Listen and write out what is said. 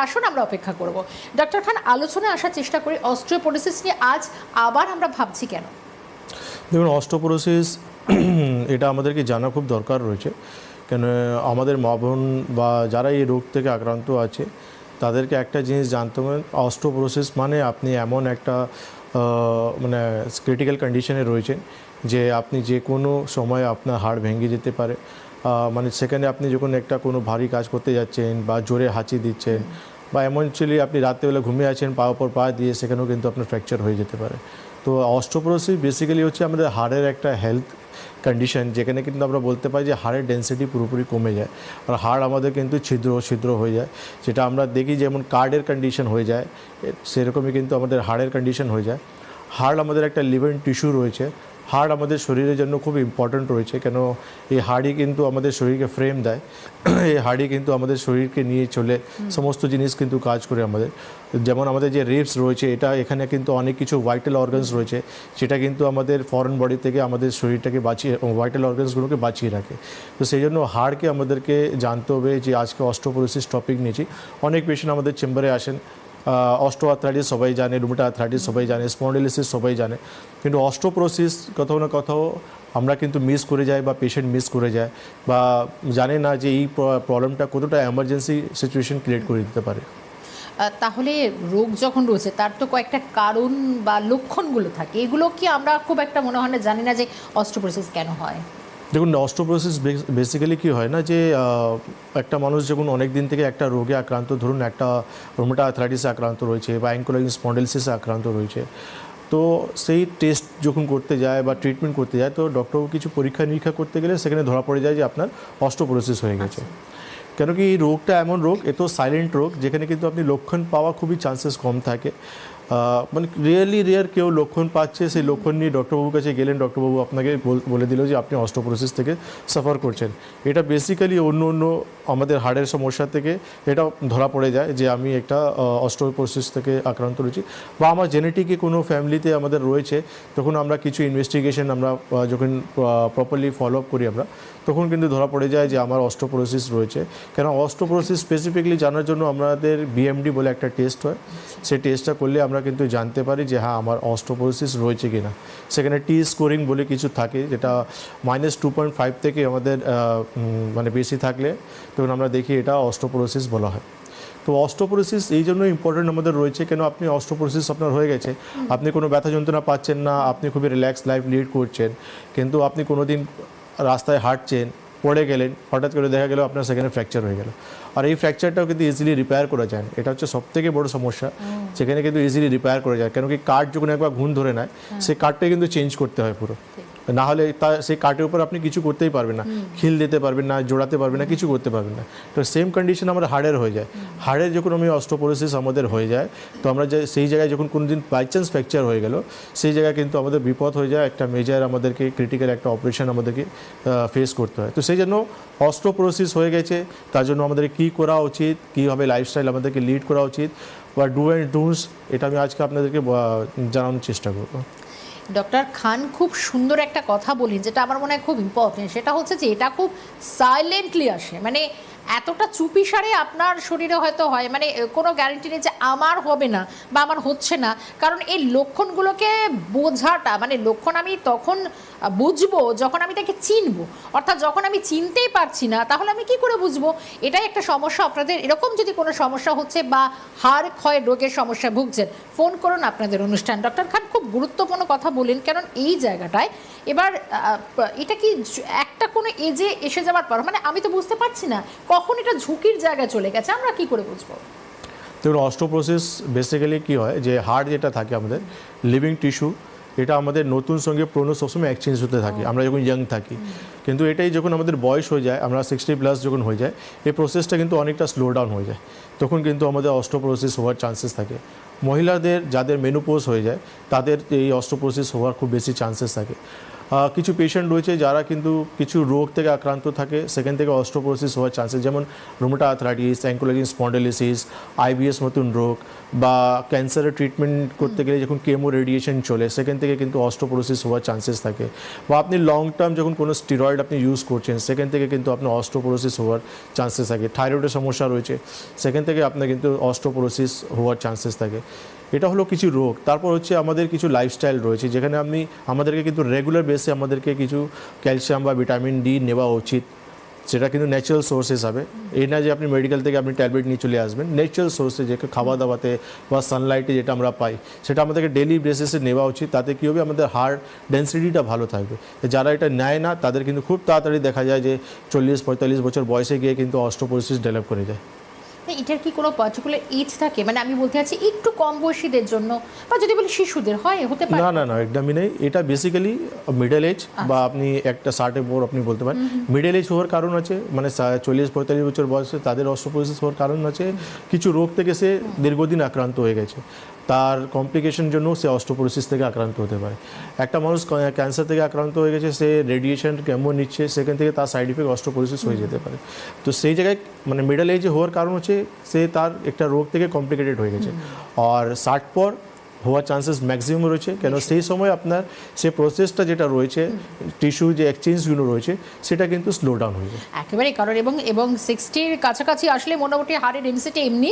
আসুন আমরা অপেক্ষা করব। ডক্টর খান, আলোচনায় আসার চেষ্টা করি অস্টিওপোরোসিস নিয়ে। আজ আবার আমরা ভাবছি কেন? দেখুন, অস্টিওপোরোসিস এটা আমাদেরকে জানা খুব দরকার রয়েছে, কেন আমাদের মা বোন বা যারা এই রোগ থেকে আক্রান্ত আছে তাদেরকে একটা জিনিস জানতে হবে, অস্টিওপোরোসিস মানে আপনি এমন একটা মানে ক্রিটিক্যাল কন্ডিশনে রয়েছেন যে আপনি যে কোনো সময় আপনার হাড় ভেঙে যেতে পারে। মানে সেখানে আপনি যখন একটা কোনো ভারী কাজ করতে যাচ্ছেন বা জোরে হাঁচি দিচ্ছেন বা এমনচুয়ালি আপনি রাত্রেবেলা ঘুমিয়ে আছেন পা ওপর পা দিয়ে, সেখানেও কিন্তু আপনার ফ্র্যাকচার হয়ে যেতে পারে। তো অস্টিওপোরোসিস বেসিক্যালি হচ্ছে আমাদের হাড়ের একটা হেলথ কন্ডিশন, যেখানে কিন্তু আমরা বলতে পারি যে হাড়ের ডেন্সিটি পুরোপুরি কমে যায় আর হাড় আমাদের কিন্তু ছিদ্র হয়ে যায়। যেটা আমরা দেখি যেমন কার্ডের কন্ডিশন হয়ে যায়, সেরকমই কিন্তু আমাদের হাড়ের কন্ডিশন হয়ে যায়। হাড় আমাদের একটা লিভিং টিস্যু রয়েছে। হাড় আমাদের শরীরের জন্য খুব ইম্পর্ট্যান্ট রয়েছে, কেন এই হাড়ই কিন্তু আমাদের শরীরকে ফ্রেম দেয়। এই হাড়ি কিন্তু আমাদের শরীরকে নিয়ে চলে, সমস্ত জিনিস কিন্তু কাজ করে আমাদের। যেমন আমাদের যে রিবস রয়েছে, এখানে কিন্তু অনেক কিছু ভাইটাল অর্গানস রয়েছে, যেটা কিন্তু আমাদের ফরেন বডি থেকে আমাদের শরীরটাকে বাঁচিয়ে, ভাইটাল অর্গানসগুলোকে বাঁচিয়ে রাখে। তো সেই জন্য হাড়কে আমাদেরকে জানতে হবে। যে আজকে অস্টিওপোরোসিস টপিক নিয়েছি, অনেক পেশেন্ট আমাদের চেম্বারে আসেন, অস্টো আর্থ্রাইটিস সবাই জানে, রুমেটা আর্থ্রাইটিস সবাই জানে, স্পন্ডিলোসিস সবাই জানে, কিন্তু অস্টিওপোরোসিস কোথাও না কোথাও আমরা কিন্তু মিস করে যাই বা পেশেন্ট মিস করে যায় বা জানে না যে এই প্রবলেমটা কতটা এমার্জেন্সি সিচুয়েশন ক্রিয়েট করে দিতে পারে। তাহলে রোগ যখন রয়েছে তার তো কয়েকটা কারণ বা লক্ষণগুলো থাকে, এগুলো কি আমরা খুব একটা মনে হয় না জানি না যে অস্টিওপোরোসিস কেন হয়? দেখুন, অস্টিওপোরোসিস বেসিক্যালি কী হয় না, যে একটা মানুষ যখন অনেক দিন থেকে একটা রোগে আক্রান্ত, ধরুন একটা রুমেটা আর্থ্রাইটিসে আক্রান্ত রয়েছে বা অ্যাঙ্কোলাইন স্পন্ডিলোসিসে আক্রান্ত রয়েছে, তো সেই টেস্ট যখন করতে যায় বা ট্রিটমেন্ট করতে যায়, তো ডক্টর কিছু পরীক্ষা নিরীক্ষা করতে গেলে সেখানে ধরা পড়ে যায় যে আপনার অস্টিওপোরোসিস হয়ে গেছে। কেন কি এই রোগটা এমন রোগ, এত সাইলেন্ট রোগ, যেখানে কিন্তু আপনি লক্ষণ পাওয়া খুবই চান্সেস কম থাকে। মানে রিয়ার কেউ লক্ষণ পাচ্ছে, সেই লক্ষণ নিয়ে ডক্টরবাবুর কাছে গেলেন, ডক্টরবাবু আপনাকে বলে দিল যে আপনি অস্টিওপোরোসিস থেকে সাফার করছেন। এটা বেসিক্যালি অন্য আমাদের হাড়ের সমস্যা থেকে এটা ধরা পড়ে যায় যে আমি একটা অস্টিওপোরোসিস থেকে আক্রান্ত রয়েছি, বা আমার জেনেটিকে কোনো ফ্যামিলিতে আমাদের রয়েছে। তখন আমরা কিছু ইনভেস্টিগেশন আমরা যখন প্রপারলি ফলো আপ করি আমরা, তখন কিন্তু ধরা পড়ে যায় যে আমার অস্টিওপোরোসিস রয়েছে। কেন অস্টিওপোরোসিস স্পেসিফিকলি জানার জন্য আমাদের বিএমডি বলে একটা টেস্ট হয়, সেই টেস্টটা করলে আমরা কিন্তু জানতে পারি যে হ্যাঁ আমার অস্টিওপোরোসিস রয়েছে কিনা। সেখানে টি স্কোরিং বলে কিছু থাকে, যেটা -2.5 থেকে আমাদের মানে বেশি থাকলে তখন আমরা দেখি এটা অস্টিওপোরোসিস বলা হয়। তো অস্টিওপোরোসিস এই জন্য ইম্পর্টেন্ট আমাদের রয়েছে, কেন আপনি অস্টিওপোরোসিস আপনার হয়ে গেছে, আপনি কোনো ব্যথা যন্ত্রণা পাচ্ছেন না, আপনি খুবই রিল্যাক্স লাইফ লিড করছেন, কিন্তু আপনি কোনো দিন রাস্তায় হাঁটছেন, পড়ে গেলেন, হঠাৎ করে দেখা গেল আপনার সেখানে ফ্র্যাকচার হয়ে গেল। আর এই ফ্র্যাকচারটাও কিন্তু ইজিলি রিপেয়ার করা যায়, এটা হচ্ছে সবথেকে বড় সমস্যা। সেখানে কিন্তু ইজিলি রিপেয়ার করা যায়, কেন কি কাঠ যখন একবার ঘুণ ধরে নেয়, সেই কাঠটাই কিন্তু চেঞ্জ করতে হয় পুরো, না হলে সেই কাঠের উপর আপনি কিছু করতেই পারবেন না, খিল দিতে পারবেন না, জোড়াতে পারবেন না, কিছু করতে পারবেন না। তো সেম কন্ডিশন আমাদের হাড়ের হয়ে যায়। হাড়ের যখন আমি অস্টিওপোরোসিস আমাদের হয়ে যায়, তো আমরা সেই জায়গায় যখন কোনো দিন বাই চান্স ফ্র্যাকচার হয়ে গেল, সেই জায়গায় কিন্তু আমাদের বিপদ হয়ে যায়, একটা মেজর আমাদেরকে ক্রিটিক্যাল একটা অপারেশন আমাদেরকে ফেস করতে হয়। তো সেই জন্য অস্টিওপোরোসিস হয়ে গেছে, তার জন্য আমাদের কী করা উচিত, কীভাবে লাইফস্টাইল আমাদেরকে লিড করা উচিত, বা ডু অ্যান্ড ডুস, এটা আমি আজকে আপনাদেরকে জানানোর চেষ্টা করবো। ডক্টর খান খুব সুন্দর একটা কথা বলেন, যেটা আমার মনে হয় খুব ইম্পর্টেন্ট, সেটা হচ্ছে যে এটা খুব সাইলেন্টলি আসে, মানে এতটা চুপিসারে আপনার শরীরে হয়তো হয়, মানে কোনো গ্যারেন্টি নেই যে আমার হবে না বা আমার হচ্ছে না। কারণ এই লক্ষণগুলোকে বোঝাটা, মানে লক্ষণ আমি তখন বুঝবো যখন আমি তাকে চিনবো, অর্থাৎ যখন আমি চিনতেই পারছি না তাহলে আমি কি করে বুঝবো? এটাই একটা সমস্যা আপনাদের। এরকম যদি কোনো সমস্যা হচ্ছে বা হাড় ক্ষয় রোগের সমস্যা ভুগছেন, ফোন করুন আপনাদের অনুষ্ঠান। ডক্টর খান খুব গুরুত্বপূর্ণ কথা বলেন, কারণ এই জায়গাটায় এবার এটা কি একটা কোনো এজে এসে যাওয়ার পর, মানে আমি তো বুঝতে পারছি না কখন এটা ঝুঁকির জায়গায় চলে গেছে, আমরা কি করে বুঝবো? দেখুন, অস্টিওপোরোসিস বেসিক্যালি কী হয়, যে হাড় যেটা থাকে আমাদের লিভিং টিস্যু, এটা আমাদের নতুন সঙ্গে পুরনো সবসময় এক্সচেঞ্জ হতে থাকে আমরা যখন ইয়াং থাকি। কিন্তু এটাই যখন আমাদের বয়স হয়ে যায়, আমরা 60+ যখন হয়ে যায়, এই প্রসেসটা কিন্তু অনেকটা স্লো ডাউন হয়ে যায়, তখন কিন্তু আমাদের অস্টিওপোরোসিস হওয়ার চান্সেস থাকে। মহিলাদের যাদের মেনোপজ হয়ে যায়, তাদের এই অস্টিওপোরোসিস হওয়ার খুব বেশি চান্সেস থাকে। কিছু পেশেন্ট রয়েছে যারা কিন্তু কিছু রোগ থেকে আক্রান্ত থাকে, সেখান থেকে অস্টিওপোরোসিস হওয়ার চান্সেস, যেমন রুমেটয়েড আর্থ্রাইটিস, অ্যাঙ্কোলজিং স্পন্ডিলোসিস, আইবিএস মতন রোগ, বা ক্যান্সারের ট্রিটমেন্ট করতে গেলে যখন কেমো রেডিয়েশন চলে সেখান থেকে কিন্তু অস্টিওপোরোসিস হওয়ার চান্সেস থাকে, বা আপনি লং টার্ম যখন কোনো স্টেরয়েড আপনি ইউজ করছেন সেখান থেকে কিন্তু আপনার অস্টিওপোরোসিস হওয়ার চান্সেস থাকে। থাইরয়েডের সমস্যা রয়েছে, সেখান থেকে আপনার কিন্তু অস্টিওপোরোসিস হওয়ার চান্সেস থাকে। এটা হলো কিছু রোগ। তারপর হচ্ছে আমাদের কিছু লাইফস্টাইল রয়েছে, যেখানে আমাদেরকে কিন্তু রেগুলার বেসে আমাদেরকে কিছু ক্যালসিয়াম বা ভিটামিন ডি নেওয়া উচিত, সেটা কিন্তু ন্যাচারাল সোর্সেস হবে। এই না যে আপনি মেডিকেল থেকে আপনি ট্যাবলেট নিয়ে চলে আসবেন, ন্যাচারাল সোর্সে যে খাওয়া দাওয়াতে বা সানলাইটে যেটা আমরা পাই সেটা আমাদেরকে ডেইলি বেসিসে নেওয়া উচিত। তাতে কী হবে, আমাদের হার্ট ডেন্সিটিটা ভালো থাকবে। যারা এটা নেয় না তাদের কিন্তু খুব তাড়াতাড়ি দেখা যায় যে 40-45 বছর বয়সে গিয়ে কিন্তু অস্টিওপোরোসিস ডেভেলপ করে যায়। এটার কি কোনো পার্টিকুলার এজ থাকে? মানে আমি বলতে চাচ্ছি একটু কম বয়সীদের জন্য, বা যদি বলি শিশুদের হতে পারে? না একদমই নেই। এটা বেসিক্যালি মিডল এজ বা আপনি একটা 60-এর পর আপনি বলতে পারেন। মিডল এজ হওয়ার কারণ আছে, মানে 40-45 বছর বয়সে তাদের অস্টিওপোরোসিস হওয়ার কারণ আছে কিছু রোগ থেকে সে দীর্ঘদিন আক্রান্ত হয়ে গেছে, তার কমপ্লিকেশন জন্য সে অস্টিওপোরোসিস থেকে আক্রান্ত হতে পারে। একটা মানুষ ক্যান্সার থেকে আক্রান্ত হয়ে গেছে, সে রেডিয়েশন কেমন নিচ্ছে, সেখান থেকে তার সাইড ইফেক্ট অস্টিওপোরোসিস হয়ে যেতে পারে। তো সেই জায়গায় মানে মিডল এজে হওয়ার কারণ হচ্ছে সে তার একটা রোগ থেকে কমপ্লিকেটেড হয়ে গেছে, আর 60 পর হওয়ার চান্সেস ম্যাক্সিমাম রয়েছে। কেন সেই সময় আপনার সে প্রসেসটা যেটা রয়েছে, টিস্যু যে এক্সচেঞ্জগুলো রয়েছে সেটা কিন্তু স্লো ডাউন হয়ে যায় একেবারেই, কারণ এবং 60-র কাছাকাছি আসলে মোটামুটি হাড়ের ডেন্সিটি এমনি